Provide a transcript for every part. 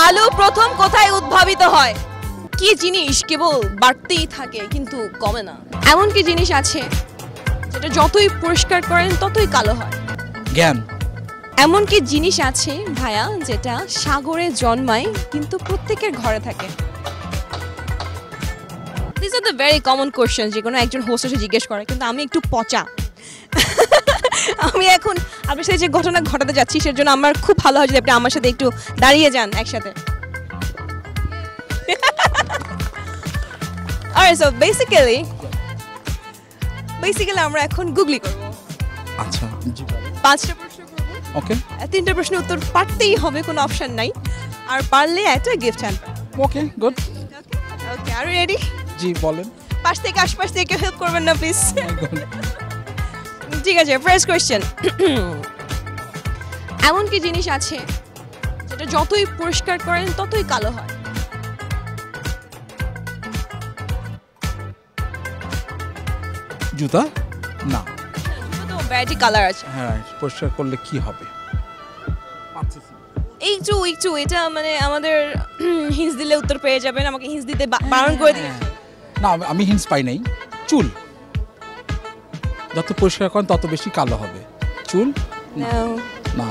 আলু প্রথম কোথায় উদ্ভাবিত হয়? কি জিনিস কেবল বাড়তেই থাকে কিন্তু কমে না? এমন কি জিনিস আছে যেটা যতই পরিষ্কার করেন ততই কালো হয়? জ্ঞান। এমন কি জিনিস আছে ভাইয়া যেটা সাগরে জন্মায় কিন্তু প্রত্যেকের ঘরে থাকে? These are the very common questions যে কোনো একজন হোস্ট এসে জিজ্ঞেস করে, কিন্তু আমি একটু পচা। আমি এখন আপনার সাথে যে ঘটনা ঘটাতে যাচ্ছি সের জন্য আমার খুব ভালো হয় যদি আপনি আমার সাথে একটু দাঁড়িয়ে যান একসাথে। Alright, so basically আমরা এখন গুগলি করব। আচ্ছা, জি বলেন। 5টা প্রশ্ন করব। ওকে। 3টা প্রশ্নের উত্তর পারতেই হবে, কোনো অপশন নাই। আর পারলে একটা গিফট হ্যাম্পার। ওকে, গুড। ওকে, আর রেডি? জি বলেন। পাশ থেকে আশপাশ থেকে হেল্প করবেন না প্লিজ। ঠিক আছে, ফার্স্ট কোশ্চেন। এমন কি জিনিস আছে যেটা যতই পরিষ্কার করেন ততই কালো হয়? জুতা? না। জুতো তো ভ্যারাইটি কালার আছে। হ্যাঁ, পরিষ্কার করলে কি হবে? একটু এটা মানে আমাদের হিন্স দিলে উত্তর পেয়ে যাবেন, আমাকে হিন্স দিতে বারণ করে দিন। না, আমি হিন্স পাই নাই। চুল। যত পরিষ্কার করেন তত বেশি কালো হবে। চুল? না।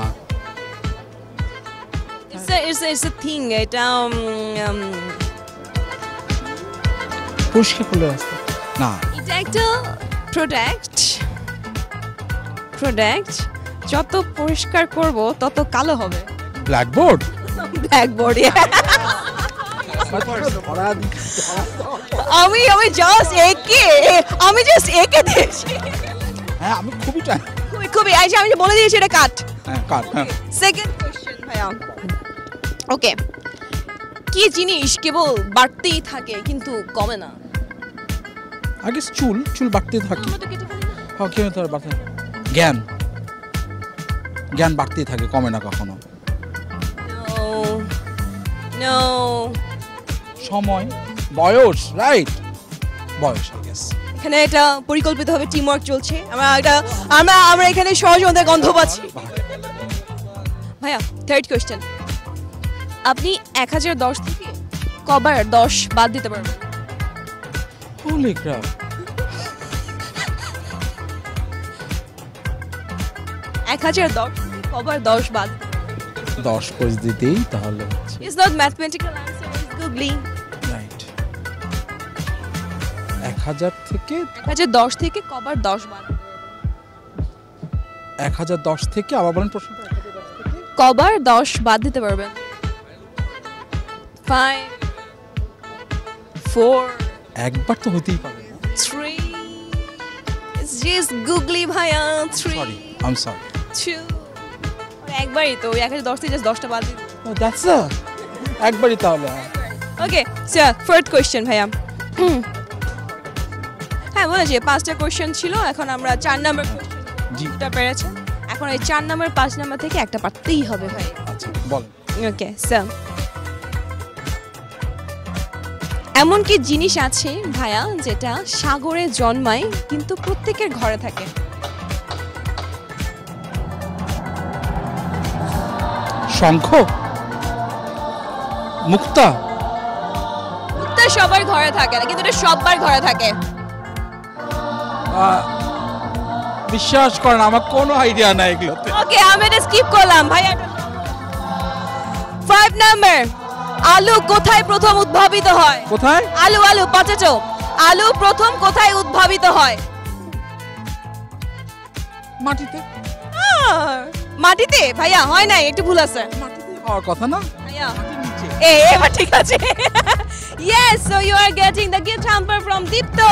It's a thing. এটা পরিষ্কার করলে না। এটা একটা প্রোডাক্ট যত পরিষ্কার করব তত কালো হবে। ব্ল্যাকবোর্ড? ব্ল্যাকবোর্ড। আমি জাস্ট একে দিয়েছি। হ্যাঁ, আমি খুবই চাই। খুবই আমি বলে দিয়েছি এটা কাট। হ্যাঁ, কাট। হ্যাঁ। সেকেন্ড কোশ্চেন ভাইয়া। ওকে, কি জিনিস কেবল বাড়তেই থাকে কিন্তু কমে না? আগে চুল বাড়তে থাকে। আমরা তো কেটে ফেলি না। হ্যাঁ, কেউ তো বাড়তে। জ্ঞান বাড়তেই থাকে, কমে না কখনো। নো। সময়, বয়স, রাইট? বয়স, আই গেস। এখানে এটা পরিকল্পিতভাবে টিম ওয়ার্ক চলছে। আমরা এখানে সহযোগিতার গন্ধ পাচ্ছি। ভাইয়া, থার্ড কোশ্চেন। আপনি 1010 থেকে কবার 10 বাদ দিতে পারবেন? হোলি ক্র্যাপ। 1010 কবার 10 বাদ? 10 কোষ দিতেই তাহলে। It's not mathematical answer, it's googling. Right. 1000 থেকে 1010 থেকে কবার 10 বাদ? 1010 থেকে আবার বলেন প্রশ্নটা। 1010 থেকে কবার 10 বাদ দিতে পারবেন? 5 4 একবার তো হতেই পারে। 3 It's just googly ভাইয়া। 3 সরি, আই এম সরি। 2 একবারই তো 1010 থেকে জাস্ট 10টা বাদ দিতে। দ্যাটস একবারই তাহলে। ওকে, সো ফোর্থ কোশ্চেন ভাইয়া। হ্যাঁ, বলেছি 5টা কোশ্চেন ছিল, এখন আমরা 4 নাম্বার কোশ্চেনটা পেরেছেন। এখন এই 4 নাম্বার 5 নাম্বার থেকে একটা পারতেই হবে ভাই। আচ্ছা, বল। ওকে, সো এমন কি জিনিস আছে ভাইয়া যেটা সাগরে জন্মায় কিন্তু প্রত্যেকের ঘরে থাকে? শঙ্খ? মুক্তা? মুক্তা সবার ঘরে থাকে না, কিন্তু এটা সবার ঘরে থাকে। বিশ্বাস করেন আমার কোনো আইডিয়া নাই এগুলোতে। ওকে, আমি এটা স্কিপ করলাম ভাইয়া। 5 নাম্বার। আলু কোথায় প্রথম উদ্ভাবিত হয়? কোথায়? আলু পটেটো। আলু প্রথম কোথায় উদ্ভাবিত হয়? মাটিতে। মাটিতে? ভাইয়া হয় নাই, একটু ভুল আছে। মাটিতে হওয়ার কথা না ভাইয়া। এবার ঠিক আছে। Yes, so you are getting the gift hamper from Dipto.